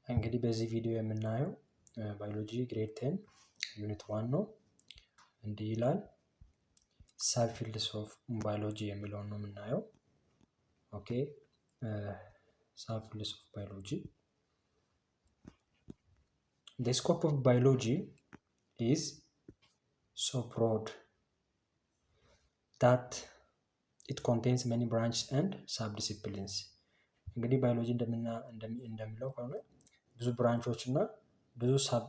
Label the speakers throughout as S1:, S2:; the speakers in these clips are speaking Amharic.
S1: እንግዲህ በዚህ ቪዲዮ የምናየው ባዮሎጂ ግሬድ 10 ዩኒት 1 ነው። እንዲህ ይላል ሰብ ፊልድስ ኦፍ ባዮሎጂ የሚለውን ነው የምናየው። ኦኬ ሰብ ፊልድስ ኦፍ ባዮሎጂ the scope of biology is so broad that it contains many branches and subdisciplines። እንግዲህ ባዮሎጂ እንደሚለው ከሆነ ብዙ ብራንቾች እና ብዙ ሳብ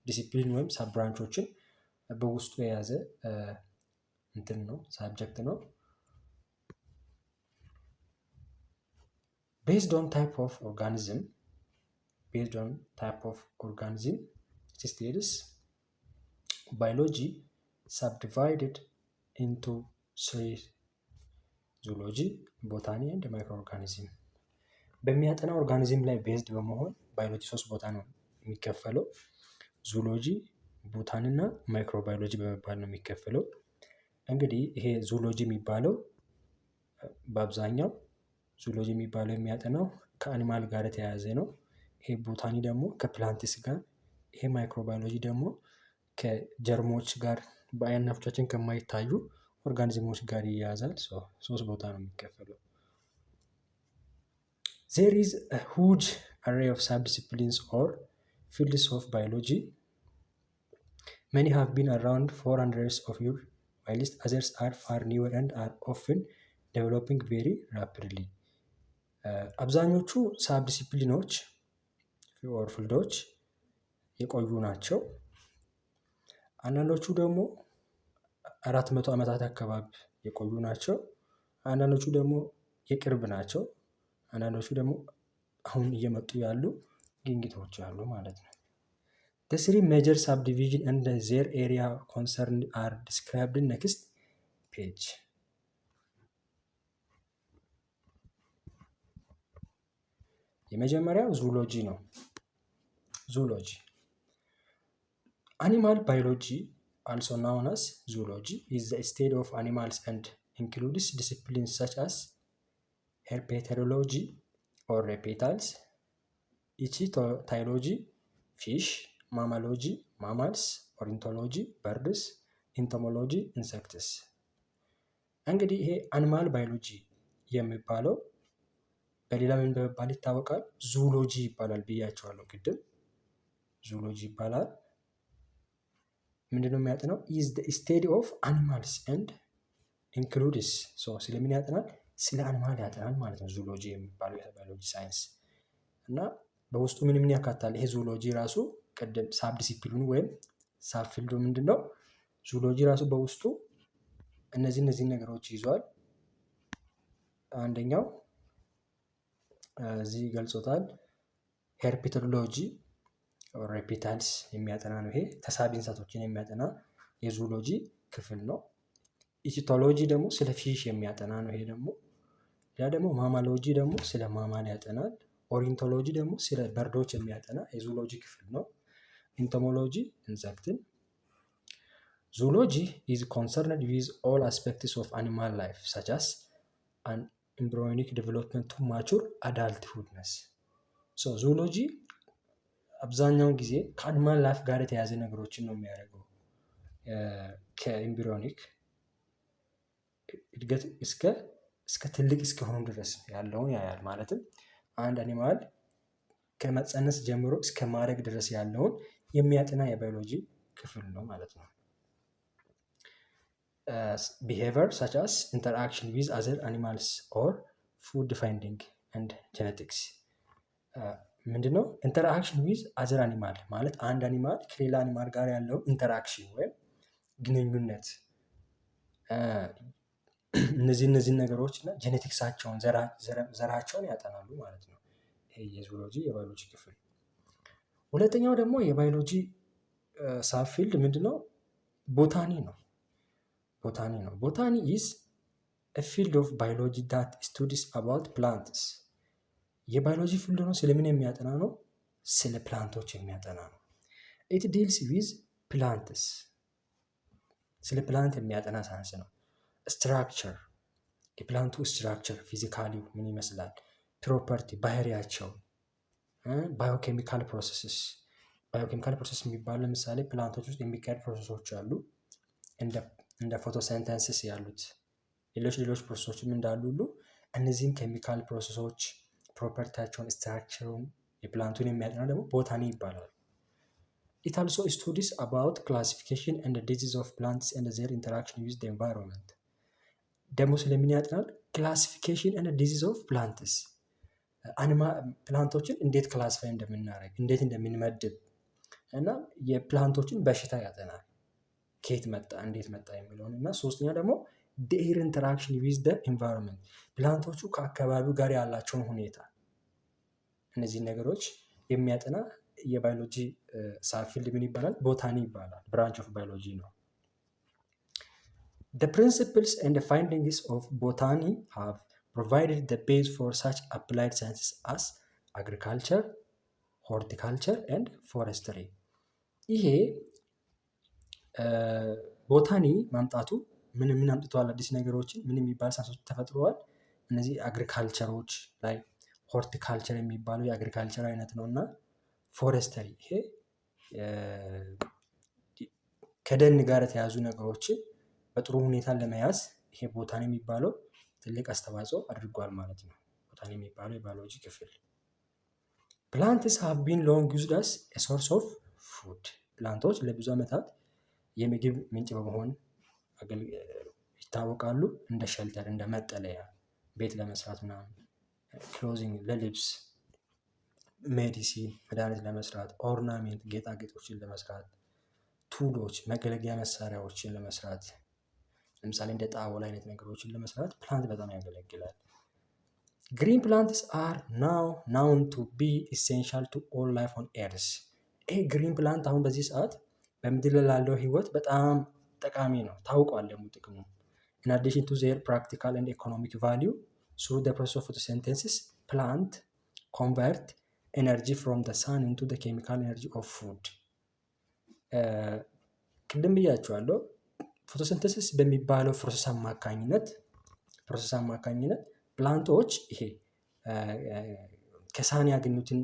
S1: ዲሲፕሊን ወይም ሳብ ብራንቾችን በውስጡ የያዘ እንትን ነው ሳብጀክት ነው። based on type of organism status biology subdivided into three: zoology, botany and microorganism። በሚያጠና ኦርጋኒዝም ላይ ቤዝድ በመሆን ባዮሎጂ 3 ቦታ ነው የሚከፈለው። ዙሎጂ፣ ቦታኒ እና ማይክሮባዮሎጂ በመባል ነው የሚከፈለው። እንግዲህ ይሄ ዙሎጂ የሚባለው በአብዛኛው ዙሎጂ የሚባለው የሚያጠናው ከአኒማል ጋር የተያያዘ ነው። ይሄ ቦታኒ ደግሞ ከፕላንትስ ጋር፣ ይሄ ማይክሮባዮሎጂ ደግሞ ከጀርሞች ጋር በአይን ናፍቻችን ከማይታዩ ኦርጋኒዝሞች ጋር ይያያዛል። 3 ቦታ ነው የሚከፈለው። There is a huge array of subdisciplines or fields of biology. Many have been around for hundreds of years, while others are far newer and are often developing very rapidly. አብዛኞቹ ሳብ ዲሲፕሊኖች ኦር ፊልዶች የቆዩ ናቸው። አንዳንዶቹ ደግሞ 400 ዓመታት አካባቢ የቆዩ ናቸው። አንዳንዶቹ ደግሞ የቅርብ ናቸው። አንዳንዶቹ ደግሞ አሁን እየመጡ ያሉ ግኝቶች አሉ ማለት ነው። The three major subdivisions and their area concerned are described in next page. የመጀመሪያው ዙሎጂ ነው። ዙሎጂ animal biology, also known as zoology, is the study of animals and includes disciplines such as herpetology or reptiles, ichthyology, fish, mammalogy, mammals, ornithology, birds, entomology, insects። እንግዲህ ይሄ አኒማል ባዮሎጂ የሚባለው በሌላ ምን በመባል ይታወቃል? ዙሎጂ ይባላል ብያቸዋለሁ ቅድም። ዙሎጂ ይባላል። ምንድነው የሚያጠናው? is the study of animals and includes ስለምን ያጠናል? ስለ አኒማል ያጠናል ማለት ነው ዙሎጂ የሚባለው የባዮሎጂ ሳይንስ። እና በውስጡ ምን ያካትታል? ይሄ ዙሎጂ ራሱ ቅድም ሳብ ዲሲፕሊኑ ወይም ሳብ ፊልዱ ምንድነው? ዙሎጂ ራሱ በውስጡ እነዚህ ነገሮች ይዟል። አንደኛው እዚህ ገልጾታል። ሄርፔቶሎጂ ኦር ሬፕታይልስ የሚያጠና ነው። ይሄ ተሳቢ እንስሳቶችን የሚያጠና የዙሎጂ ክፍል ነው። ኢችቶሎጂ ደግሞ ስለ ፊሽ የሚያጠና ነው። ይሄ ደግሞ ማማሎጂ ደግሞ ስለ ማማል ያጠናል። ኦርኒቶሎጂ ደግሞ ስለ በርዶች የሚያጠና የዙሎጂ ክፍል ነው። ኢንቶሞሎጂ ኢንሴክትን። ዙሎጂ is concerned with all aspects of animal life such as an embryonic development to mature adulthoodness. ዙሎጂ አብዛኛውን ጊዜ ከአኒማል ላይፍ ጋር የተያያዘ ነገሮችን ነው የሚያደርገው። ከኤምብሪዮኒክ እድገት እስከ ትልቅ እስከሆኑ ድረስ ያለውን ያያል። ማለትም አንድ አኒማል ከመፀነስ ጀምሮ እስከ ማደግ ድረስ ያለውን የሚያጠና የባዮሎጂ ክፍል ነው ማለት ነው። behavior such as interaction with other animals or food finding and genetics። ምንድነው ኢንተራክሽን ዊዝ አዘር አኒማል ማለት አንድ አኒማል ከሌላ አኒማል ጋር ያለው ኢንተራክሽን ወይም ግንኙነት፣ እነዚህ ነገሮች እና ጄኔቲክሳቸውን ዘራቸውን ያጠናሉ ማለት ነው። ይሄ የዙሎጂ የባዮሎጂ ክፍል። ሁለተኛው ደግሞ የባዮሎጂ ሳብ ፊልድ ምንድነው? ቦታኒ ነው። ቦታኒ is a field of biology that studies about plants። የባዮሎጂ ፊልድ ነው። ስለምን የሚያጠና ነው? ስለ ፕላንቶች የሚያጠና ነው። it deals with plants። ስለ ፕላንት የሚያጠና ሳይንስ ነው። ስትራክቸር፣ የፕላንቱ ስትራክቸር ፊዚካሊ ምን ይመስላል፣ ፕሮፐርቲ ባህሪያቸው፣ ባዮኬሚካል ፕሮሰስስ ባዮኬሚካል ፕሮሰስ የሚባሉ ለምሳሌ ፕላንቶች ውስጥ የሚካሄዱ ፕሮሰሶች አሉ። እንደ ፎቶሲንተሲስ ያሉት ሌሎች ፕሮሰሶችም እንዳሉ ሁሉ እነዚህን ኬሚካል ፕሮሰሶች ፕሮፐርቲያቸውን፣ ስትራክቸሩን የፕላንቱን የሚያጠና ደግሞ ቦታኒ ይባላል። It also studies about classification and the disease of plants and their interaction with the environment. ደግሞ ስለምን ያጠናል? ክላሲፊኬሽን and disease of plants ፕላንቶችን እንዴት ክላሲፋይ እንደምናደርግ እንዴት እንደምንመድብ እና የፕላንቶችን በሽታ ያጠናል። ከየት መጣ እንዴት መጣ የሚለውን እና ሶስተኛ ደግሞ their interaction with the environment ፕላንቶቹ ከአካባቢው ጋር ያላቸውን ሁኔታ እነዚህ ነገሮች የሚያጠና የባዮሎጂ ሳብፊልድ ምን ይባላል? ቦታኒ ይባላል። ብራንች ኦፍ ባዮሎጂ ነው። The principles and the findings of botany have provided the base for such applied sciences as agriculture, horticulture and forestry. ይሄ ቦታኒ ማምጣቱ ምን አምጥተዋል? አዲስ ነገሮችን ምን የሚባል ሳይንሶች ተፈጥረዋል። እነዚህ አግሪካልቸሮች ላይ ሆርቲካልቸር የሚባለው የአግሪካልቸር አይነት ነው እና ፎረስተሪ ይሄ ከደን ጋር የተያዙ ነገሮችን በጥሩ ሁኔታ ለመያዝ ይሄ ቦታኒ የሚባለው ትልቅ አስተዋጽኦ አድርጓል ማለት ነው። ቦታኒ የሚባለው የባዮሎጂ ክፍል plants have been long used as a source of food ፕላንቶች ለብዙ ዓመታት የምግብ ምንጭ በመሆን ይታወቃሉ። እንደ ሸልተር እንደ መጠለያ ቤት ለመስራት ምናምን፣ ክሎዚንግ ለልብስ፣ ሜዲሲን መድኃኒት ለመስራት፣ ኦርናሜንት ጌጣጌጦችን ለመስራት፣ ቱሎች መገለገያ መሳሪያዎችን ለመስራት ለምሳሌ እንደ ጣውላ አይነት ነገሮችን ለመስራት ፕላንት በጣም ያገለግላል። ግሪን ፕላንትስ አር ናው ናውን ቱ ቢ ኢሴንሻል ቱ ኦል ላይፍ ኦን ኤርስ። ይሄ ግሪን ፕላንት አሁን በዚህ ሰዓት በምድር ላይ ላለው ህይወት በጣም ጠቃሚ ነው፣ ታውቋል ደግሞ ጥቅሙ። in addition to their practical and economic value through the process of photosynthesis plant convert energy from the sun into the chemical energy of food. ቅድም ብያችኋለሁ ፎቶሲንተሲስ በሚባለው ፕሮሰስ አማካኝነት ፕላንቶች ይሄ ከሳን ያገኙትን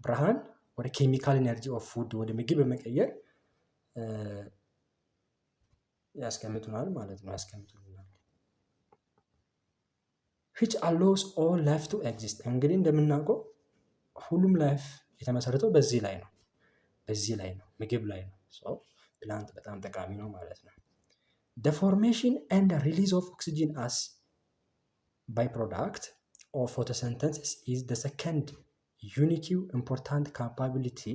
S1: ብርሃን ወደ ኬሚካል ኤነርጂ ኦፍ ፉድ ወደ ምግብ በመቀየር ያስቀምጡናል ማለት ነው። ያስቀምጡናል which allows all life to exist። እንግዲህ እንደምናውቀው ሁሉም ላይፍ የተመሰረተው በዚህ ላይ ነው ምግብ ላይ ነው። ፕላንት በጣም ጠቃሚ ነው ማለት ነው። the formation and the release of oxygen as byproduct of photosynthesis is the second unique important capability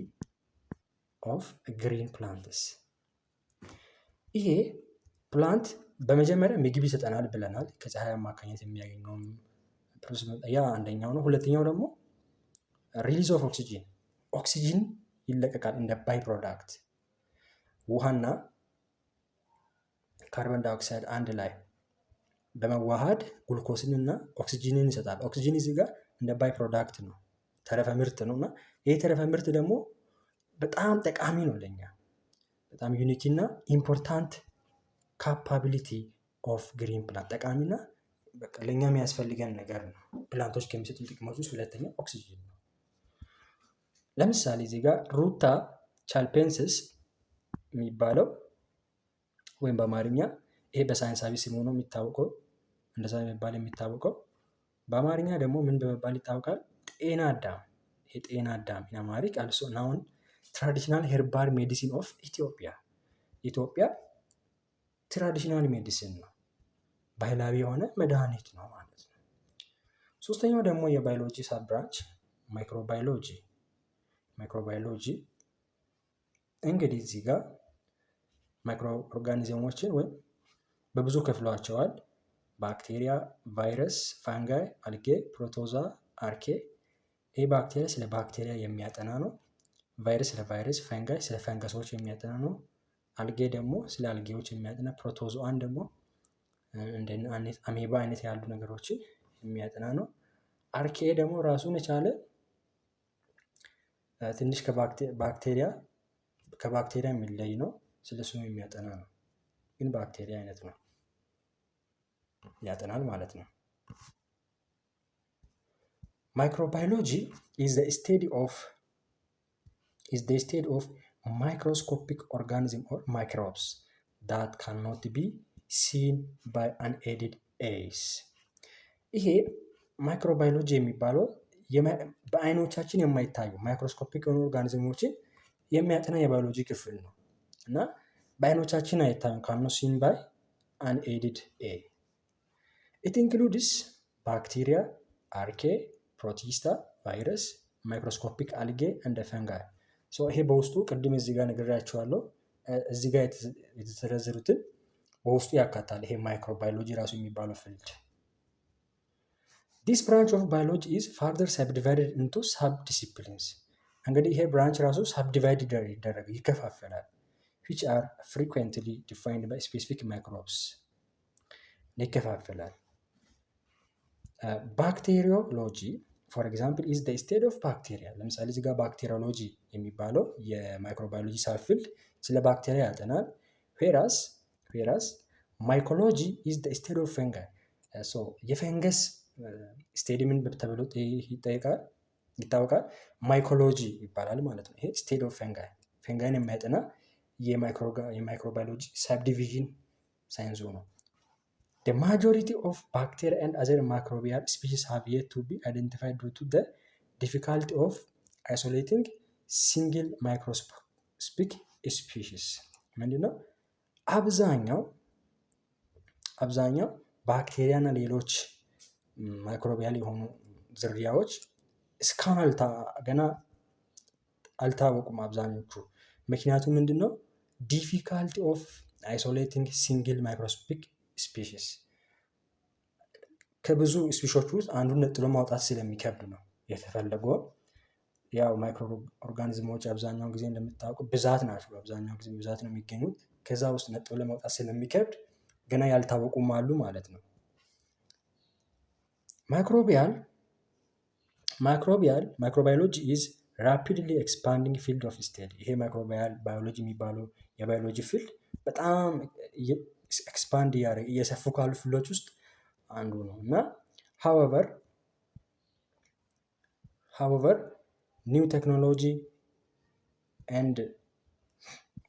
S1: of green plants። ይሄ ፕላንት በመጀመሪያ ምግብ ይሰጠናል ብለናል። ከፀሐይ አማካኝነት የሚያገኘው ያ አንደኛው ነው። ሁለተኛው ደግሞ ሪሊዝ ኦፍ ኦክሲጂን ይለቀቃል እንደ ባይ ፕሮዳክት። ውሃና ካርቦን ዳይኦክሳይድ አንድ ላይ በመዋሃድ ግሉኮስን እና ኦክሲጂንን ይሰጣል። ኦክሲጂን እዚህ ጋር እንደ ባይ ፕሮዳክት ነው፣ ተረፈ ምርት ነው እና ይህ ተረፈ ምርት ደግሞ በጣም ጠቃሚ ነው ለኛ፣ በጣም ዩኒክ እና ኢምፖርታንት ካፓቢሊቲ ኦፍ ግሪን ፕላንት ጠቃሚና በቃ ለኛ የሚያስፈልገን ነገር ነው። ፕላንቶች ከሚሰጡን ጥቅሞች ውስጥ ሁለተኛው ኦክሲጂን ነው። ለምሳሌ እዚህ ጋር ሩታ ቻልፔንሲስ የሚባለው ወይም በአማርኛ ይሄ በሳይንሳዊ ስሙ ነው የሚታወቀው፣ እንደዛ በመባል የሚታወቀው። በአማርኛ ደግሞ ምን በመባል ይታወቃል? ጤና አዳም። ይሄ ጤና አዳም ኢን አማሪክ አልሶ ናውን ትራዲሽናል ሄርባል ሜዲሲን ኦፍ ኢትዮጵያ። ኢትዮጵያ ትራዲሽናል ሜዲሲን ነው፣ ባህላዊ የሆነ መድኃኒት ነው ማለት ነው። ሶስተኛው ደግሞ የባዮሎጂ ሳብ ብራንች ማይክሮባዮሎጂ። እንግዲህ እዚህ ጋር ማይክሮ ኦርጋኒዝሞችን ወይም በብዙ ከፍሏቸዋል። ባክቴሪያ፣ ቫይረስ፣ ፋንጋይ፣ አልጌ፣ ፕሮቶዛ፣ አርኬ። ይህ ባክቴሪያ ስለ ባክቴሪያ የሚያጠና ነው። ቫይረስ ስለ ቫይረስ፣ ፋንጋይ ስለ ፈንገሶች የሚያጠና ነው። አልጌ ደግሞ ስለ አልጌዎች የሚያጠና፣ ፕሮቶዞአን ደግሞ እንደ አሜባ አይነት ያሉ ነገሮችን የሚያጠና ነው። አርኬ ደግሞ ራሱን የቻለ ትንሽ ከባክቴሪያ የሚለይ ነው። ስለሱ የሚያጠና ነው፣ ግን ባክቴሪያ አይነት ነው፣ ያጠናል ማለት ነው። ማይክሮባዮሎጂ is the study of microscopic organism or microbes that cannot be seen by unaided eyes። ይሄ ማይክሮባዮሎጂ የሚባለው በአይኖቻችን የማይታዩ ማይክሮስኮፒክ የሆኑ ኦርጋኒዝሞችን የሚያጠና የባዮሎጂ ክፍል ነው እና በአይኖቻችን አይታዩም ካኖ ሲን ባይ unaided eye። It includes bacteria, archaea, protista, virus, microscopic algae and fungi። ይሄ በውስጡ ቅድም እዚህ ጋር ነግሬያቸዋለሁ። እዚህ ጋር የተዘረዘሩትን በውስጡ ያካታል ይሄ ማይክሮባዮሎጂ ራሱ የሚባለው ፊልድ። This branch of biology is further subdivided into sub-disciplines። እንግዲህ ይሄ ብራንች ራሱ subdivide ይከፋፈላል which are frequently defined by specific microbes ይከፋፈላል። ባክቴሪዮሎጂ for example is the study of bacteria። ለምሳሌ እዚህ ጋር ባክቴሪዮሎጂ የሚባለው የማይክሮባዮሎጂ ሳብፊልድ ስለ ባክቴሪያ ያጠናል። whereas mycology is the study of fungi። የፈንገስ ስቴዲ ምን ተብሎ ይታወቃል? ማይኮሎጂ ይባላል ማለት ነው። ይሄ ስቴዲ ኦፍ ፈንጋይ ፈንጋይን የሚያጠና የማይክሮባዮሎጂ ሳብዲቪዥን ሳይንሱ ነው። The majority of bacteria and other microbial species have yet to be identified due to the difficulty of isolating single microscopic species። ምንድነው? አብዛኛው ባክቴሪያ እና ሌሎች ማይክሮቢያል የሆኑ ዝርያዎች እስካሁን ገና አልታወቁም አብዛኞቹ። ምክንያቱም ምንድነው? ዲፊካልቲ ኦፍ አይሶሌቲንግ ሲንግል ማይክሮስኮፒክ ስፒሺስ ከብዙ ስፒሾች ውስጥ አንዱን ነጥሎ ማውጣት ስለሚከብድ ነው የተፈለገው። ያው ማይክሮ ኦርጋኒዝሞች አብዛኛውን ጊዜ እንደምታውቁ ብዛት ናቸው። አብዛኛው ጊዜ ብዛት ነው የሚገኙት። ከዛ ውስጥ ነጥሎ ለማውጣት ስለሚከብድ ገና ያልታወቁም አሉ ማለት ነው። ማይክሮባዮሎጂ is rapidly expanding field of study። ይሄ ማይክሮባዮሎጂ የሚባለው የባዮሎጂ ፊልድ በጣም ኤክስፓንድ እያደረገ እየሰፉ ካሉ ፊልዶች ውስጥ አንዱ ነው እና however new technology and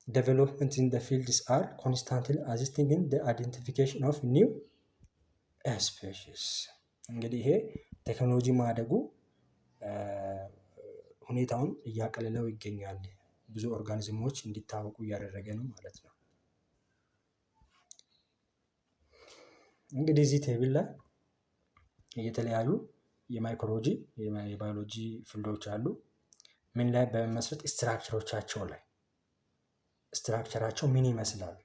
S1: development in the fields are constantly assisting in the identification of new species። እንግዲህ ይሄ ቴክኖሎጂ ማደጉ ሁኔታውን እያቀለለው ይገኛል። ብዙ ኦርጋኒዝሞች እንዲታወቁ እያደረገ ነው ማለት ነው። እንግዲህ እዚህ ቴብል ላይ የተለያዩ የማይክሮሎጂ የባዮሎጂ ፊልዶች አሉ። ምን ላይ በመመስረት ስትራክቸራቸው ምን ይመስላል፣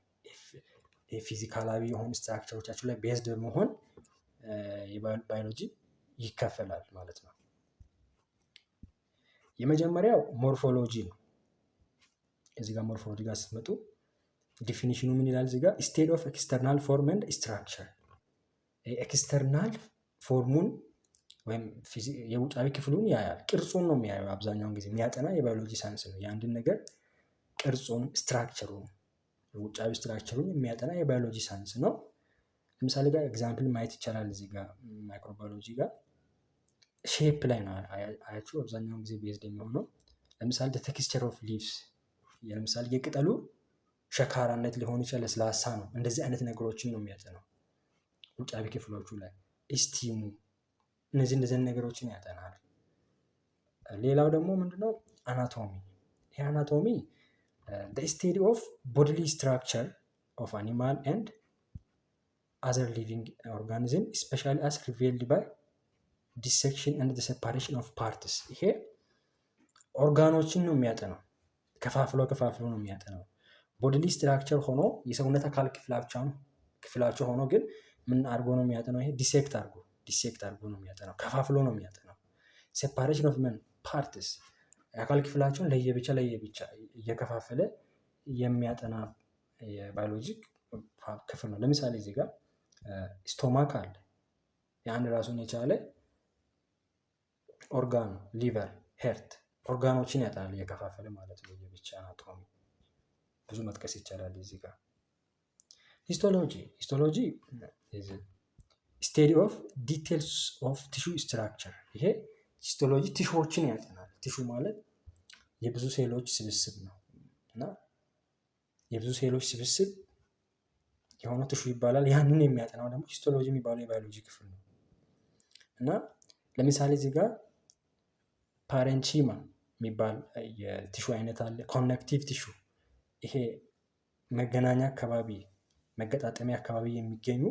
S1: የፊዚካላዊ የሆኑ ስትራክቸሮቻቸው ላይ ቤዝድ በመሆን የባዮሎጂ ይከፈላል ማለት ነው። የመጀመሪያው ሞርፎሎጂ ነው። እዚህ ጋር ሞርፎሎጂ ጋር ስትመጡ ዲፊኒሽኑ ምን ይላል? እዚህ ጋር ስቴት ኦፍ ኤክስተርናል ፎርም ኤንድ ስትራክቸር። ኤክስተርናል ፎርሙን ወይም የውጫዊ ክፍሉን ያያል፣ ቅርጹን ነው የሚያየው። አብዛኛውን ጊዜ የሚያጠና የባዮሎጂ ሳይንስ ነው። የአንድን ነገር ቅርጹን፣ ስትራክቸሩን፣ የውጫዊ ስትራክቸሩን የሚያጠና የባዮሎጂ ሳይንስ ነው። ለምሳሌ ጋር ኤግዛምፕል ማየት ይቻላል። እዚህ ጋር ማይክሮባዮሎጂ ጋር ሼፕ ላይ ነው አያችሁ አብዛኛውን ጊዜ ቤዝድ የሚሆነው። ለምሳሌ ቴክስቸር ኦፍ ሊቭስ፣ ለምሳሌ የቅጠሉ ሸካራነት ሊሆን ይችላል፣ ለስላሳ ነው። እንደዚህ አይነት ነገሮችን ነው የሚያጠናው ውጫዊ ክፍሎቹ ላይ። ስቲሙ፣ እነዚህ ነገሮችን ያጠናል። ሌላው ደግሞ ምንድነው? አናቶሚ። ይህ አናቶሚ the study of bodily structure of animal and other living organism especially as revealed by dissection and the separation of parts። ይሄ ኦርጋኖችን ነው የሚያጠናው፣ ከፋፍሎ ነው የሚያጠናው። ቦዲሊ ስትራክቸር ሆኖ የሰውነት አካል ክፍላቸው ሆኖ ግን ምን አድርጎ ነው የሚያጠናው? ይሄ ዲሴክት አድርጎ ነው የሚያጠናው፣ ከፋፍሎ ነው የሚያጠናው። ሴፓሬሽን ኦፍ ምን ፓርትስ፣ የአካል ክፍላቸውን ለየብቻ እየከፋፈለ የሚያጠና የባዮሎጂ ክፍል ነው። ለምሳሌ እዚህ ጋር ስቶማክ አለ፣ የአንድ ራሱን የቻለ ኦርጋን፣ ሊቨር፣ ሄርት ኦርጋኖችን ያጠናል እየከፋፈለ ማለት ነው። የብቻ አናቶሚ ብዙ መጥቀስ ይቻላል። እዚህ ጋር ሂስቶሎጂ ስቴዲ ኦፍ ዲቴልስ ኦፍ ቲሹ ስትራክቸር። ይሄ ሂስቶሎጂ ቲሹዎችን ያጠናል። ቲሹ ማለት የብዙ ሴሎች ስብስብ ነው እና የብዙ ሴሎች ስብስብ የሆነ ቲሹ ይባላል። ያንን የሚያጠናው ደግሞ ሂስቶሎጂ የሚባለው የባዮሎጂ ክፍል ነው እና ለምሳሌ እዚህ ጋር ፓሬንቺማ የሚባል የቲሹ አይነት አለ። ኮኔክቲቭ ቲሹ ይሄ መገናኛ አካባቢ መገጣጠሚያ አካባቢ የሚገኙ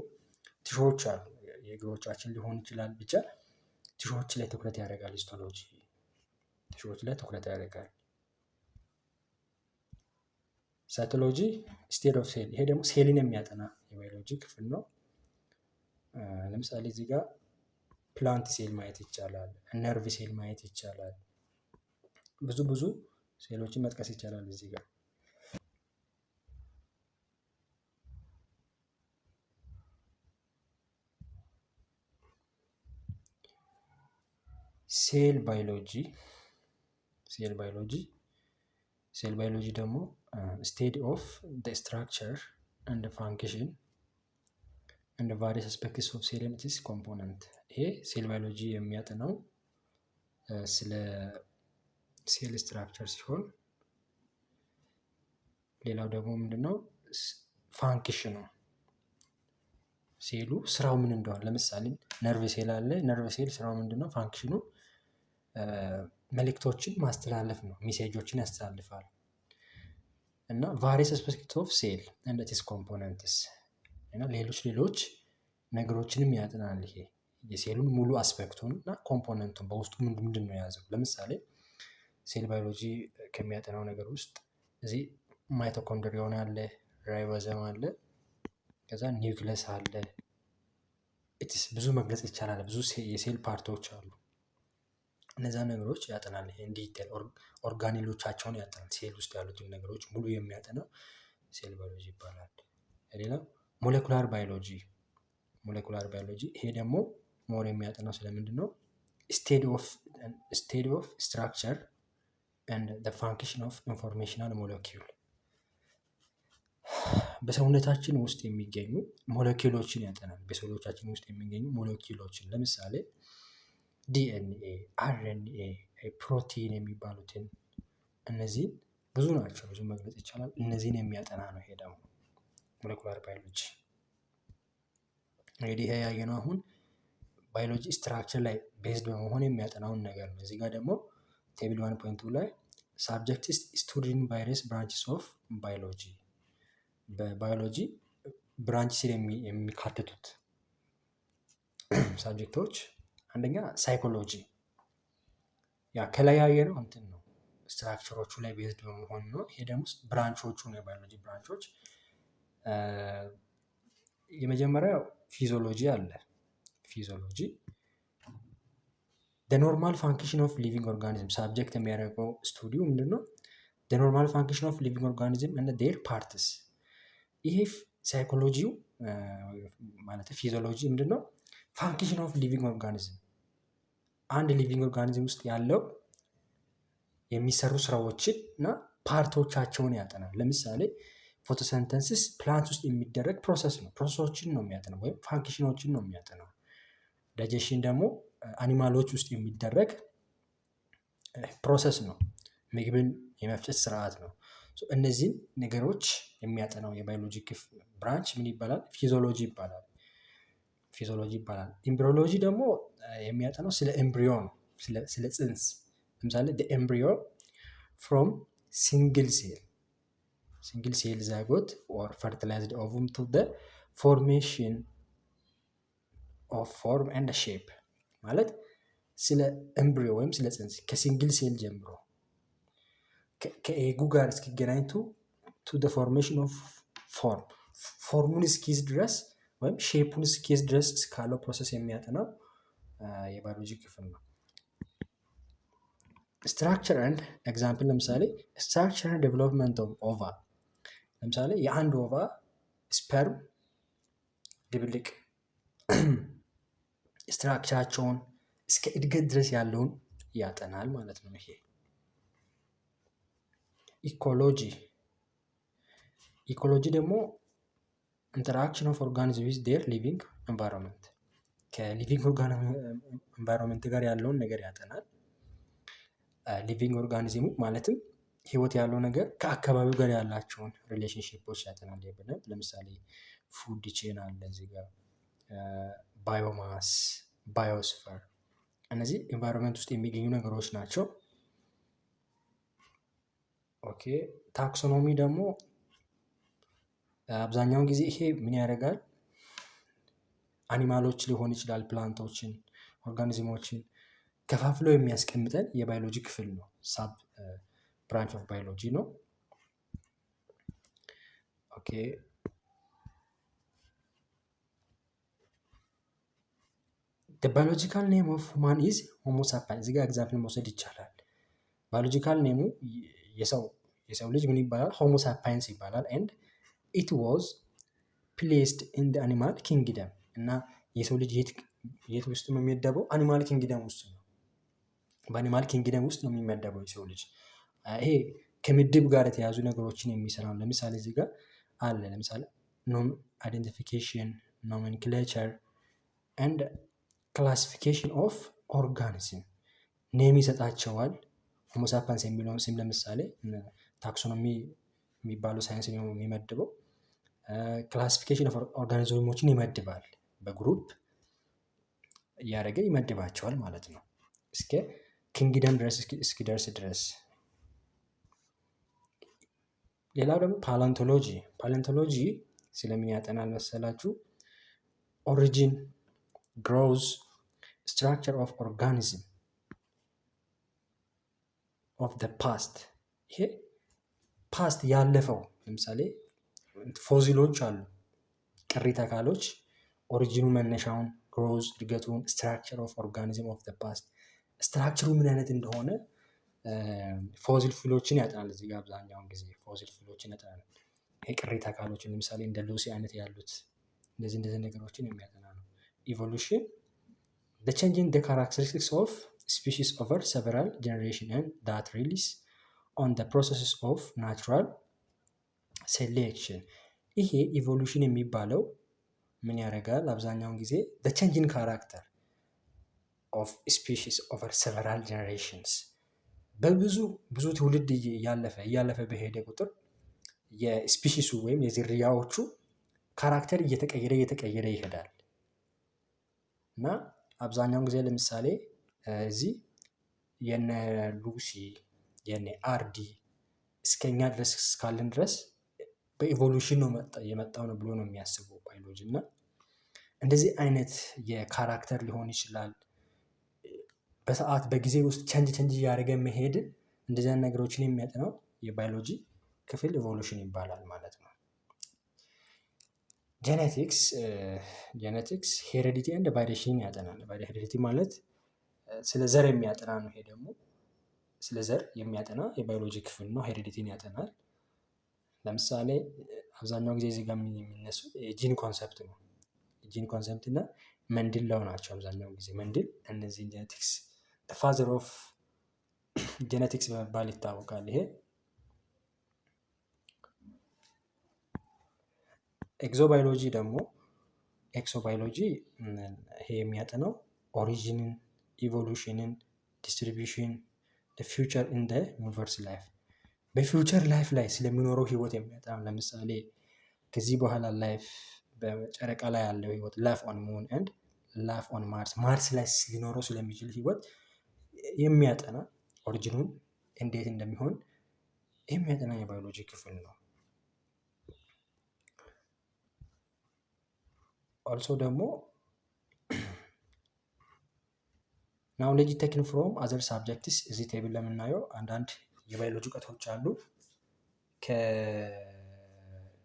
S1: ቲሹዎች አሉ። የእግሮቻችን ሊሆን ይችላል። ብቻ ቲሹዎች ላይ ትኩረት ያደርጋል። ሂስቶሎጂ ቲሹዎች ላይ ትኩረት ያደርጋል። ሳይቶሎጂ ስቴት ኦፍ ሴል ይሄ ደግሞ ሴልን የሚያጠና የባዮሎጂ ክፍል ነው። ለምሳሌ እዚህ ጋር ፕላንት ሴል ማየት ይቻላል። ነርቭ ሴል ማየት ይቻላል። ብዙ ሴሎችን መጥቀስ ይቻላል እዚህ ጋር። ሴል ባዮሎጂ ደግሞ ስቴዲ ኦፍ ስትራክቸር ኤንድ ፋንክሽን ኤንድ ቫሪየስ አስፔክትስ ኦፍ ሴል ኤንድ ኢትስ ኮምፖነንት። ይሄ ሴል ባዮሎጂ የሚያጠናው ስለ ሴል ስትራክቸር ሲሆን ሌላው ደግሞ ምንድነው ፋንክሽኑ ሴሉ ስራው ምን እንደሆነ። ለምሳሌ ነርቭ ሴል አለ። ነርቭ ሴል ስራው ምንድነው? ፋንክሽኑ መልእክቶችን ማስተላለፍ ነው። ሜሴጆችን ያስተላልፋል። እና ቫሪየስ አስፔክትስ ኦፍ ሴል ኤንድ ኢትስ ኮምፖነንትስ እና ሌሎች ነገሮችንም ያጠናል። ይሄ የሴሉን ሙሉ አስፔክቱን እና ኮምፖነንቱን በውስጡ ምንድን ነው የያዘው። ለምሳሌ ሴል ባዮሎጂ ከሚያጠናው ነገር ውስጥ እዚህ ማይቶኮንድሪዮን አለ፣ ራይቦዞም አለ፣ ከዛ ኒውክለስ አለ። ብዙ መግለጽ ይቻላል። ብዙ የሴል ፓርቶች አሉ። እነዛ ነገሮች ያጠናል። ይሄ ዲቴል ኦርጋኔሎቻቸውን ያጠናል። ሴል ውስጥ ያሉትን ነገሮች ሙሉ የሚያጠናው ሴል ባዮሎጂ ይባላል። ሌላው ሞሌኩላር ባዮሎጂ ይሄ ደግሞ ሞር የሚያጠናው ስለምንድን ነው? ስቴዲ ኦፍ ስትራክቸር ኤንድ ዘ ፋንክሽን ኦፍ ኢንፎርሜሽናል ሞለኪውል በሰውነታችን ውስጥ የሚገኙ ሞለኪውሎችን ያጠናል። በሰውነታችን ውስጥ የሚገኙ ሞለኪውሎችን ለምሳሌ ዲኤንኤ፣ አርኤንኤ፣ ፕሮቲን የሚባሉትን እነዚህ ብዙ ናቸው። ብዙ መግለጽ ይቻላል። እነዚህን የሚያጠና ነው። ይሄ ደግሞ ሞለኩላር ባዮሎጂ። እንግዲህ ይሄ ያየነው አሁን ባዮሎጂ ስትራክቸር ላይ ቤዝድ በመሆን የሚያጠናውን ነገር ነው። እዚህ ጋር ደግሞ ቴብል 1.2 ላይ ሳብጀክትስ ስቱዲንግ ቫሪየስ ብራንችስ ኦፍ ባዮሎጂ በባዮሎጂ ብራንች ስር የሚካተቱት ሳብጀክቶች አንደኛ ሳይኮሎጂ ያ ከላይ ያየነው እንትን ነው። ስትራክቸሮቹ ላይ ቤዝድ በመሆን ነው። ይሄ ደግሞ ብራንቾቹ ነው። የባዮሎጂ ብራንቾች የመጀመሪያው ፊዚዮሎጂ አለ። ፊዚዮሎጂ the normal function of living organism ሳብጀክት የሚያደርገው ስቱዲዮ ምንድነው? the normal function of living organism and their parts ይሄ ሳይኮሎጂው ማለት ፊዚዮሎጂ ምንድነው? ፋንክሽን ኦፍ ሊቪንግ ኦርጋኒዝም አንድ ሊቪንግ ኦርጋኒዝም ውስጥ ያለው የሚሰሩ ስራዎችን እና ፓርቶቻቸውን ያጠናል። ለምሳሌ ፎቶሲንተሲስ ፕላንት ውስጥ የሚደረግ ፕሮሰስ ነው። ፕሮሰሶችን ነው የሚያጠናው ወይም ፋንክሽኖችን ነው የሚያጠናው። ዳይጀሽን ደግሞ አኒማሎች ውስጥ የሚደረግ ፕሮሰስ ነው። ምግብን የመፍጨት ስርዓት ነው። እነዚህን ነገሮች የሚያጠናው የባዮሎጂ ብራንች ምን ይባላል? ፊዚዮሎጂ ይባላል። ኤምብሪዮሎጂ ደግሞ የሚያጠናው ስለ ኤምብሪዮ ነው። ስለ ጽንስ። ለምሳሌ ኤምብሪዮ ፍሮም ሲንግል ሴል ዛይጎት ኦር ፈርቲላይዝድ ኦቭም ቱ ዘ ፎርሜሽን ኦፍ ፎርም ኤንድ ሼፕ ማለት ስለ ኤምብሪዮ ወይም ስለ ጽንስ ከሲንግል ሴል ጀምሮ ከኤጉ ጋር እስኪገናኝ ቱ ዘ ፎርሜሽን ኦፍ ፎርሙን እስኪይዝ ድረስ ወይም ሼፑን እስኪይዝ ድረስ እስካለው ፕሮሰስ የሚያጠናው የባዮሎጂ ክፍል ነው። ስትራክቸር ኤንድ ኤግዛምፕል ለምሳሌ ስትራክቸር ኤንድ ዴቨሎፕመንት ኦፍ ኦቫ ለምሳሌ የአንድ ኦቫ ስፐርም ድብልቅ ስትራክቸራቸውን እስከ እድገት ድረስ ያለውን ያጠናል ማለት ነው። ይሄ ኢኮሎጂ ደግሞ ኢንተራክሽን ኦፍ ኦርጋኒዝም ዊዝ ዴር ሊቪንግ ኤንቫይሮንመንት ከሊቪንግ ኤንቫይሮንመንት ጋር ያለውን ነገር ያጠናል። ሊቪንግ ኦርጋኒዝሙ ማለትም ህይወት ያለው ነገር ከአካባቢው ጋር ያላቸውን ሪሌሽንሺፖች ያጠናል ብለን ለምሳሌ ፉድ ቼን አለ እዚህ ጋር ባዮማስ፣ ባዮስፈር እነዚህ ኤንቫይሮንመንት ውስጥ የሚገኙ ነገሮች ናቸው። ኦኬ ታክሶኖሚ ደግሞ አብዛኛውን ጊዜ ይሄ ምን ያደርጋል? አኒማሎች ሊሆን ይችላል፣ ፕላንቶችን፣ ኦርጋኒዝሞችን ከፋፍሎ የሚያስቀምጠን የባዮሎጂ ክፍል ነው። ሳብ ብራንች ኦፍ ባዮሎጂ ነው። ኦኬ the biological name of human is homo sapiens። እዚህ ጋር ኤግዛምፕል መውሰድ ይቻላል። ባዮሎጂካል ኔሙ የሰው ልጅ ምን ይባላል? ሆሞ ሳፒየንስ ይባላል። and it was placed in the animal kingdom እና የሰው ልጅ የት ውስጥ ነው የሚመደበው? አኒማል ኪንግደም ውስጥ ነው። በአኒማል ኪንግደም ውስጥ ነው የሚመደበው የሰው ልጅ። ይሄ ከምድብ ጋር የተያዙ ነገሮችን የሚሰራ ነው። ለምሳሌ እዚህ ጋር አለ ለምሳሌ ኖም አይደንቲፊኬሽን፣ ኖሜንክሌቸር and ክላሲፊኬሽን ኦፍ ኦርጋኒዝም ኔም ይሰጣቸዋል። ሆሞ ሳፒየንስ የሚለውን ስም ለምሳሌ ታክሶኖሚ የሚባለው ሳይንስ ነው የሚመድበው። ክላሲፊኬሽን ኦፍ ኦርጋኒዝሞችን ይመድባል። በግሩፕ እያደረገ ይመድባቸዋል ማለት ነው እስከ ኪንግደም ድረስ እስኪደርስ ድረስ። ሌላው ደግሞ ፓሊዮንቶሎጂ ስለምን ያጠናል መሰላችሁ? ኦሪጂን፣ ግሮዝ፣ ስትራክቸር ኦፍ ኦርጋኒዝም ኦፍ ዘ ፓስት። ይሄ ፓስት ያለፈው ለምሳሌ ፎሲሎች አሉ፣ ቅሪተ አካሎች፣ ኦሪጂኑ መነሻውን፣ ግሮዝ እድገቱን፣ ስትራክቸር ኦፍ ኦርጋኒዝም ኦፍ ዘ ፓስት ስትራክቸሩ ምን አይነት እንደሆነ ፎሲል ፊሎችን ያጠናል። እዚህ ጋር አብዛኛውን ጊዜ ፎሲል ፊሎችን ያጠናል። ቅሪተ አካሎችን ለምሳሌ እንደ ሉሲ አይነት ያሉት እንደዚህ ነገሮችን የሚያጠና ነው። ኢቮሉሽን the changing the characteristics of species over several generations and that relies on the processes of natural selection። ይሄ ኢቮሉሽን የሚባለው ምን ያደርጋል? አብዛኛውን ጊዜ the changing character of species over several generations ብዙ ትውልድ እያለፈ በሄደ ቁጥር የስፒሺሱ ወይም የዝርያዎቹ ካራክተር እየተቀየረ ይሄዳል እና አብዛኛውን ጊዜ ለምሳሌ እዚህ የነ ሉሲ የነ አርዲ እስከኛ ድረስ እስካለን ድረስ በኢቮሉሽን ነው የመጣው ነው ብሎ ነው የሚያስበው ባዮሎጂ። እና እንደዚህ አይነት የካራክተር ሊሆን ይችላል በሰዓት በጊዜ ውስጥ ቸንጅ እያደረገ መሄድ እንደዚህ አይነት ነገሮችን የሚያጠናው የባዮሎጂ ክፍል ኢቮሉሽን ይባላል ማለት ነው። ጄኔቲክስ ሄሬዲቲ ኤንድ ቫሪዬሽን ያጠናል። ሄሬዲቲ ማለት ስለ ዘር የሚያጠና ነው። ይሄ ደግሞ ስለ ዘር የሚያጠና የባዮሎጂ ክፍል ነው። ሄሬዲቲን ያጠናል። ለምሳሌ አብዛኛው ጊዜ እዚህ ጋር የሚነሱ የጂን ኮንሰፕት ነው። ጂን ኮንሰፕት እና መንድል ላው ናቸው። አብዛኛው ጊዜ መንድል እነዚህ ጄኔቲክስ ፋዘር ኦፍ ጄኔቲክስ በመባል ይታወቃል። ይሄ ኤክዞባዮሎጂ ደግሞ ኤክሶባዮሎጂ ይሄ የሚያጠናው ኦሪጂንን፣ ኢቮሉሽንን፣ ዲስትሪቢዩሽን ፊውቸር ኢን ዘ ዩኒቨርስ ላይፍ በፊውቸር ላይፍ ላይ ስለሚኖረው ህይወት የሚያጠና ለምሳሌ ከዚህ በኋላ ላይፍ በጨረቃ ላይ ያለው ህይወት ላይፍ ኦን ሙን ኤንድ ላይፍ ኦን ማርስ ላይ ሊኖረው ስለሚችል ህይወት የሚያጠና ኦሪጂኑን እንዴት እንደሚሆን የሚያጠና የባዮሎጂ ክፍል ነው። ኦልሶ ደግሞ ናውሌጅ ቴክን ፍሮም አዘር ሳብጀክትስ እዚህ ቴብል ለምናየው አንዳንድ የባዮሎጂ እውቀቶች አሉ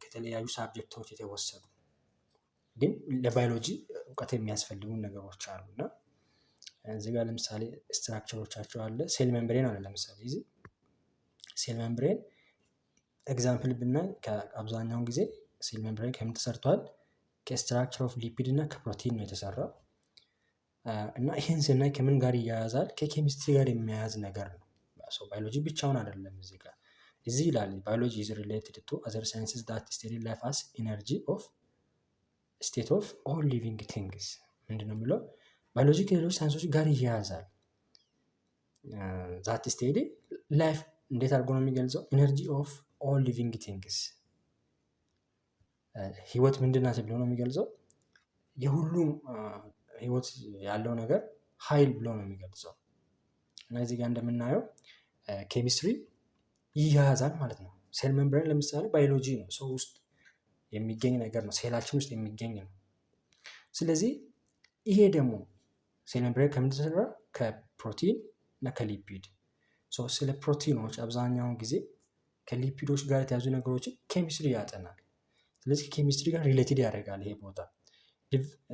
S1: ከተለያዩ ሳብጀክቶች የተወሰዱ ግን ለባዮሎጂ እውቀት የሚያስፈልጉ ነገሮች አሉ እና እዚህ ጋር ለምሳሌ ስትራክቸሮቻቸው አለ። ሴል ሜምብሬን አለ። ለምሳሌ እዚህ ሴል ሜምብሬን ኤግዛምፕል ብናይ ከአብዛኛውን ጊዜ ሴል ሜምብሬን ከምን ተሰርቷል? ከስትራክቸር ኦፍ ሊፒድ እና ከፕሮቲን ነው የተሰራው እና ይሄን ስናይ ከምን ጋር ይያያዛል? ከኬሚስትሪ ጋር የሚያያዝ ነገር ነው። ባዮሎጂ ብቻውን አይደለም። እዚህ ይላል ባዮሎጂ is related to other sciences that study life as energy of state of all living things ምንድነው የሚለው ባዮሎጂ ከሌሎች ሳይንሶች ጋር ይያያዛል። ዛት ስቴዲ ላይፍ እንዴት አድርጎ ነው የሚገልጸው? ኢነርጂ ኦፍ ኦል ሊቪንግ ቲንግስ ህይወት ምንድናት ብሎ ነው የሚገልጸው? የሁሉም ህይወት ያለው ነገር ኃይል ብሎ ነው የሚገልጸው። እና እዚህ ጋር እንደምናየው ኬሚስትሪ ይያያዛል ማለት ነው። ሴል ሜምብሬን ለምሳሌ ባዮሎጂ ነው፣ ሰው ውስጥ የሚገኝ ነገር ነው፣ ሴላችን ውስጥ የሚገኝ ነው። ስለዚህ ይሄ ደግሞ ሴል ሜምብሬን ከምንድን ተሰራ? ከፕሮቲን እና ከሊፒድ። ስለ ፕሮቲኖች አብዛኛውን ጊዜ ከሊፒዶች ጋር የተያዙ ነገሮችን ኬሚስትሪ ያጠናል። ስለዚህ ኬሚስትሪ ጋር ሪሌትድ ያደርጋል ይሄ ቦታ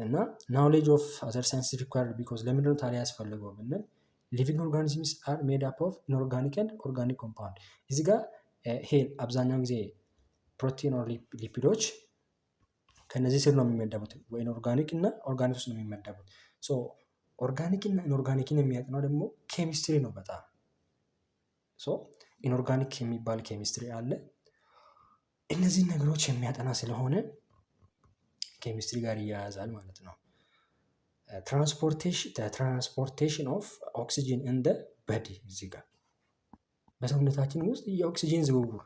S1: እና ናውሌጅ ኦፍ አዘር ሳይንስ ሪኳየርድ ቢኮዝ ለምንድነው ታዲያ ያስፈልገው ብንል ሊቪንግ ኦርጋኒዝምስ አር ሜድ አፕ ኦፍ ኢንኦርጋኒክ ኤንድ ኦርጋኒክ ኮምፓውንድ። እዚህ ጋር ይሄ አብዛኛውን ጊዜ ፕሮቲን ኦር ሊፒዶች ከነዚህ ስር ነው የሚመደቡት፣ ወይ ኢንኦርጋኒክ እና ኦርጋኒክ ውስጥ ነው የሚመደቡት። ኦርጋኒክ እና ኢንኦርጋኒክን የሚያጠናው ደግሞ ኬሚስትሪ ነው በጣም ኢንኦርጋኒክ የሚባል ኬሚስትሪ አለ። እነዚህ ነገሮች የሚያጠና ስለሆነ ኬሚስትሪ ጋር ይያያዛል ማለት ነው። ትራንስፖርቴሽን ኦፍ ኦክሲጅን እንደ በዲ እዚህ ጋር በሰውነታችን ውስጥ የኦክሲጅን ዝውውር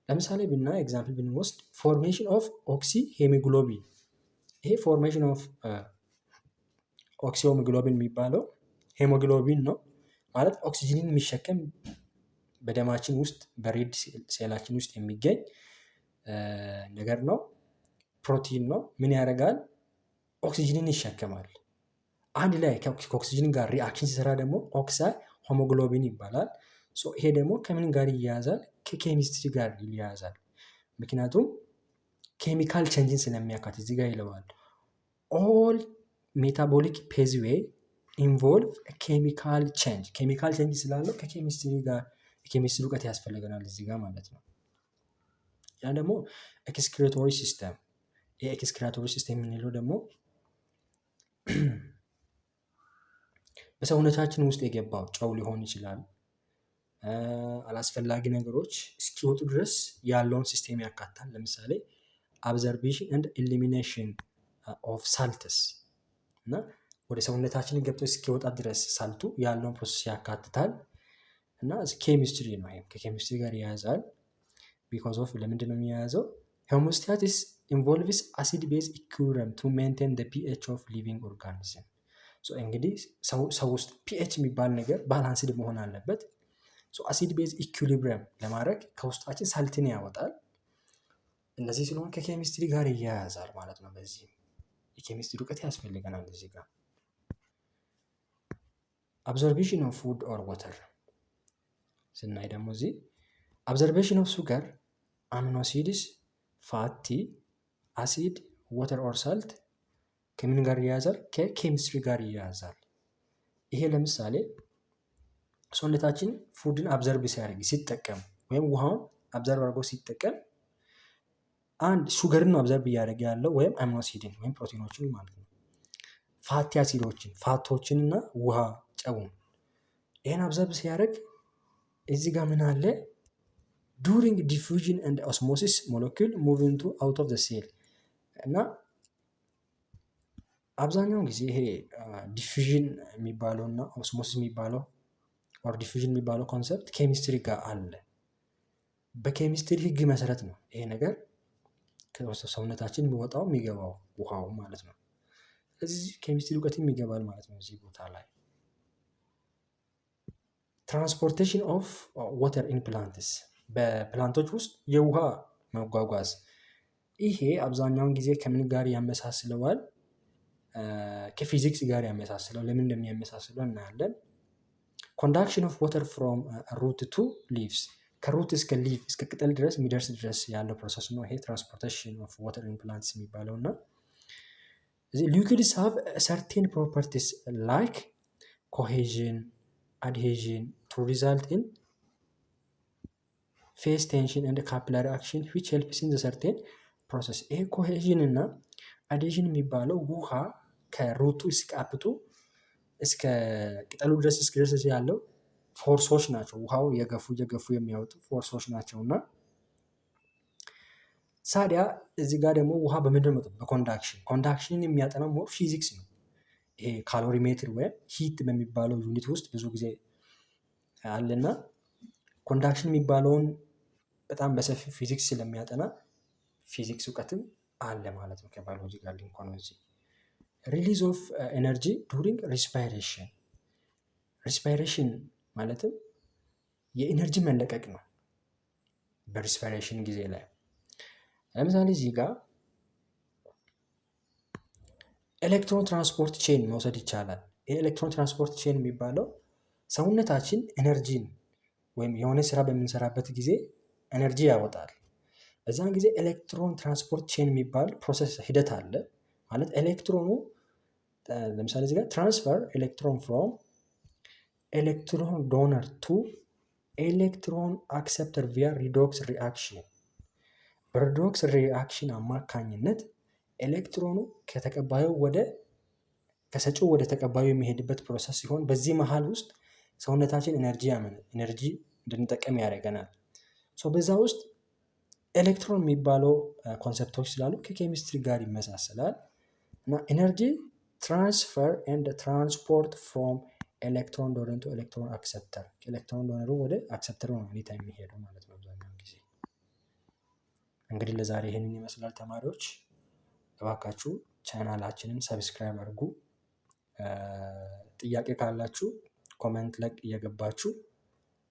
S1: ለምሳሌ ብናይ ኤግዛምፕል ብንወስድ ፎርሜሽን ኦፍ ኦክሲ ሄሞግሎቢን። ይሄ ፎርሜሽን ኦፍ ኦክሲ ሄሞግሎቢን የሚባለው ሄሞግሎቢን ነው ማለት ኦክሲጅንን የሚሸከም በደማችን ውስጥ በሬድ ሴላችን ውስጥ የሚገኝ ነገር ነው። ፕሮቲን ነው። ምን ያደርጋል? ኦክሲጅንን ይሸከማል። አንድ ላይ ከኦክሲጅን ጋር ሪአክሽን ሲሰራ ደግሞ ኦክሳይ ሆሞግሎቢን ይባላል። ይሄ ደግሞ ከምን ጋር ይያያዛል? ከኬሚስትሪ ጋር ይያያዛል። ምክንያቱም ኬሚካል ቼንጅን ስለሚያካትት እዚህ ጋር ይለዋል። ኦል ሜታቦሊክ ፔዝዌይ ኢንቮልቭ ኬሚካል ቼንጅ። ኬሚካል ቼንጅ ስላለው ከኬሚስትሪ ጋር የኬሚስትሪ እውቀት ያስፈልገናል እዚህ ጋር ማለት ነው። ያ ደግሞ ኤክስክሬቶሪ ሲስተም። የኤክስክሬቶሪ ሲስተም የምንለው ደግሞ በሰውነታችን ውስጥ የገባው ጨው ሊሆን ይችላል፣ አላስፈላጊ ነገሮች እስኪወጡ ድረስ ያለውን ሲስተም ያካትታል። ለምሳሌ አብዘርቬሽን ኤንድ ኢሊሚኔሽን ኦፍ ሳልትስ እና ወደ ሰውነታችን ገብቶ እስኪወጣ ድረስ ሳልቱ ያለውን ፕሮሰስ ያካትታል። እና ኬሚስትሪ ነው። ይሄም ከኬሚስትሪ ጋር ይያያዛል። ቢኮዝ ኦፍ ለምንድን ነው የሚያያዘው? ሆሞስታሲስ ኢንቮልቭስ አሲድ ቤዝ ኢኩሊብሪየም ቱ ሜንቴን ዘ ፒኤች ኦፍ ሊቪንግ ኦርጋኒዝም። እንግዲህ ሰው ውስጥ ፒኤች የሚባል ነገር ባላንስድ መሆን አለበት። አሲድ ቤዝ ኢኩሊብሪየም ለማድረግ ከውስጣችን ሳልትን ያወጣል። እነዚህ ስለሆነ ከኬሚስትሪ ጋር ይያያዛል ማለት ነው። በዚህ የኬሚስትሪ እውቀት ያስፈልገናል። እዚህ ጋር አብዘርቬሽን ኦፍ ፉድ ኦር ዋተር ስናይ ደግሞ እዚህ አብዘርቬሽን ኦፍ ሱገር፣ አሚኖ አሲድስ፣ ፋቲ አሲድ፣ ዋተር ኦር ሳልት ከምን ጋር ይያያዛል? ከኬሚስትሪ ጋር ይያያዛል። ይሄ ለምሳሌ ሰውነታችን ፉድን አብዘርቭ ሲያደርግ ሲጠቀም ወይም ውሃውን አብዘርቭ አድርጎ ሲጠቀም አንድ ሹገርን ነው አብዘርቭ እያደረገ ያለው ወይም አሚኖ አሲድን ወይም ፕሮቲኖችን ማለት ነው። ፋቲ አሲዶችን ፋቶችን እና ውሃ ጨውን ይህን አብዘርቭ ሲያደርግ እዚህ ጋር ምን አለ? ዱሪንግ ዲፉዥን ኤንድ ኦስሞሲስ ሞለኪል ሙቪንግ ቱ አውት ኦፍ ዘ ሴል እና አብዛኛውን ጊዜ ይሄ ዲፉዥን የሚባለው እና ኦስሞሲስ የሚባለው ኦር ዲፉዥን የሚባለው ኮንሰፕት ኬሚስትሪ ጋር አለ። በኬሚስትሪ ህግ መሰረት ነው ይሄ ነገር ከሰውነታችን የሚወጣው የሚገባው ውሃው ማለት ነው። ስለዚህ ኬሚስትሪ እውቀትም ይገባል ማለት ነው እዚህ ቦታ ላይ። ትራንስፖርቴሽን ኦፍ ዋተር ኢን ፕላንትስ፣ በፕላንቶች ውስጥ የውሃ መጓጓዝ። ይሄ አብዛኛውን ጊዜ ከምን ጋር ያመሳስለዋል? ከፊዚክስ ጋር ያመሳስለው። ለምን እንደሚያመሳስለው እናያለን። ኮንዳክሽን ኦፍ ዋተር ፍሮም ሩት ቱ ሊቭስ፣ ከሩት እስከ ሊቭ እስከ ቅጠል ድረስ የሚደርስ ድረስ ያለው ፕሮሰስ ነው ይሄ ትራንስፖርቴሽን ኦፍ ዋተር ኢን ፕላንትስ የሚባለው። እና ሊኩዊድስ ሃቭ ሰርቴን ፕሮፐርቲስ ላይክ ኮሄዥን፣ adhesion to result in phase tension and capillary action which helps in the certain process። ይሄ ኮሄዥን እና አድሄዥን የሚባለው ውሃ ከሩቱ እስከ አፕቱ እስከ ቅጠሉ ድረስ እስኪደርስ ያለው ፎርሶች ናቸው። ውሃው የገፉ የሚያወጡ ፎርሶች ናቸው። እና ሳዲያ እዚህ ጋር ደግሞ ውሃ በምንድን ነው? ኮንዳክሽንን የሚያጠናው ሞር ፊዚክስ ነው። ይሄ ካሎሪሜትር ወይም ሂት በሚባለው ዩኒት ውስጥ ብዙ ጊዜ አለና ኮንዳክሽን የሚባለውን በጣም በሰፊ ፊዚክስ ስለሚያጠና ፊዚክስ እውቀትም አለ ማለት ነው ከባዮሎጂ ጋር ሊንክ ሆኖ እዚህ ሪሊዝ ኦፍ ኤነርጂ ዱሪንግ ሪስፓይሬሽን ማለትም የኢነርጂ መለቀቅ ነው በሪስፓይሬሽን ጊዜ ላይ። ለምሳሌ እዚህ ጋር ኤሌክትሮን ትራንስፖርት ቼን መውሰድ ይቻላል። የኤሌክትሮን ትራንስፖርት ቼን የሚባለው ሰውነታችን ኤነርጂን ወይም የሆነ ስራ በምንሰራበት ጊዜ ኤነርጂ ያወጣል። በዛን ጊዜ ኤሌክትሮን ትራንስፖርት ቼን የሚባል ፕሮሰስ ሂደት አለ። ማለት ኤሌክትሮኑ ለምሳሌ እዚህ ጋር ትራንስፈር ኤሌክትሮን ፍሮም ኤሌክትሮን ዶነር ቱ ኤሌክትሮን አክሰፕተር ቪያ ሪዶክስ ሪአክሽን። በሪዶክስ ሪአክሽን አማካኝነት ኤሌክትሮኑ ከሰጪው ወደ ተቀባዩ የሚሄድበት ፕሮሰስ ሲሆን በዚህ መሃል ውስጥ ሰውነታችን ኤነርጂ እንድንጠቀም ያደርገናል። በዛ ውስጥ ኤሌክትሮን የሚባለው ኮንሰፕቶች ስላሉ ከኬሚስትሪ ጋር ይመሳሰላል እና ኤነርጂ ትራንስፈር ኤንድ ትራንስፖርት ፍሮም ኤሌክትሮን ዶነር ቱ ኤሌክትሮን አክሰፕተር። ኤሌክትሮን ዶነሩ ወደ አክሰፕተሩ ነው ሁኔታ የሚሄደው ማለት ነው አብዛኛውን ጊዜ። እንግዲህ ለዛሬ ይህንን ይመስላል ተማሪዎች። እባካችሁ ቻናላችንን ሰብስክራይብ አድርጉ። ጥያቄ ካላችሁ ኮመንት ላይ እየገባችሁ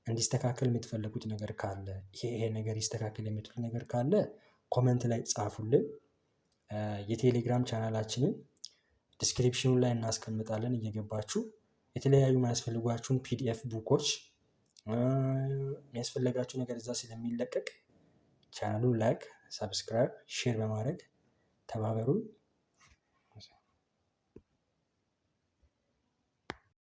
S1: እንዲስተካከል የምትፈልጉት ነገር ካለ ይሄ ነገር ይስተካከል የምትሉት ነገር ካለ ኮመንት ላይ ጻፉልን። የቴሌግራም ቻናላችንን ዲስክሪፕሽኑ ላይ እናስቀምጣለን። እየገባችሁ የተለያዩ የሚያስፈልጓችሁን ፒዲኤፍ ቡኮች የሚያስፈልጋችሁ ነገር እዛ ስለሚለቀቅ ቻናሉን ላይክ፣ ሰብስክራይብ፣ ሼር በማድረግ ተባበሩን።